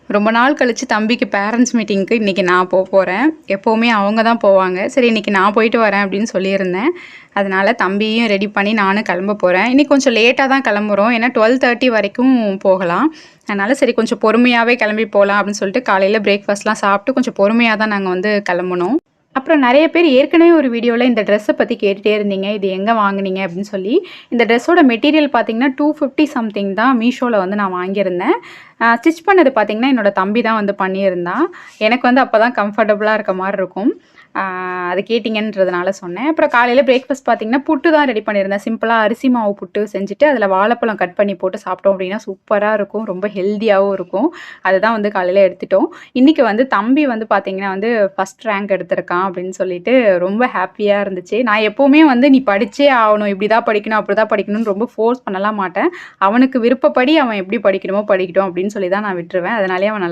ரொம்ப நாள் கழிச்சு தம்பிக்கு பேரண்ட்ஸ் மீட்டிங்க்கு இன்றைக்கி நான் போகிறேன். எப்போவுமே அவங்க தான் போவாங்க. சரி இன்றைக்கி நான் போயிட்டு வரேன் அப்படின்னு சொல்லியிருந்தேன். அதனால தம்பியும் ரெடி பண்ணி நானும் கிளம்ப போகிறேன். இன்னைக்கு கொஞ்சம் லேட்டாக தான் கிளம்புறோம். ஏன்னா 12:30 வரைக்கும் போகலாம். அதனால சரி கொஞ்சம் பொறுமையாவே கிளம்பி போலாம் அப்படின்னு சொல்லிட்டு காலையில பிரேக்ஃபாஸ்ட்லாம் சாப்பிட்டு கொஞ்சம் பொறுமையா தான் நாங்க வந்து கிளம்புனோம். அப்புறம் நெறைய பேர் ஏற்கனவே ஒரு வீடியோல இந்த ட்ரெஸ்ஸ பத்தி கேட்டுட்டே இருந்தீங்க. இது எங்க வாங்குனீங்க அப்படின்னு சொல்லி. இந்த ட்ரெஸ்ஸோட மெட்டீரியல் பார்த்தீங்கன்னா, 250 சம்திங் தான் மீஷோல வந்து நான் வாங்கியிருந்தேன். ஸ்டிச் பண்ணது பார்த்தீங்கன்னா, என்னோட தம்பி தான் வந்து பண்ணியிருந்தான். எனக்கு வந்து அப்பதான் கம்ஃபர்டபுளா இருக்க மாரி இருக்கும். ஆ அது கேட்டீங்கன்றதுனால சொன்னேன். அப்புறம் காலையில பிரேக்ஃபாஸ்ட் பார்த்தீங்கன்னா, புட்டு தான் ரெடி பண்ணியிருந்தேன். சிம்பிளா அரிசி மாவு புட்டு செஞ்சுட்டு, அதில வாழைப்பழம் கட் பண்ணி போட்டு சாப்பிட்டோம் அப்படின்னா, சூப்பரா இருக்கும். ரொம்ப ஹெல்தியாவும் இருக்கும். அதுதான் வந்து காலையில எடுத்துட்டோம். இன்னைக்கு வந்து தம்பி வந்து பார்த்தீங்கன்னா வந்து ஃபர்ஸ்ட் ரேங்க் எடுத்திருக்கான் அப்படின்னு சொல்லிட்டு ரொம்ப ஹேப்பியா இருந்துச்சு. நான் எப்பவுமே வந்து நீ படிச்சே ஆவணும். இப்படிதான் படிக்கணும், அப்படிதான் படிக்கணும்னு ரொம்ப ஃபோர்ஸ் பண்ணலாம் மாட்டேன். அவனுக்கு விருப்பப்படி அவன் எப்படி படிக்கணுமோ படிக்கட்டும் அப்படின்னு சொல்லி தான் நான் விட்டுருவேன். அதனாலேயே அவன் நல்லா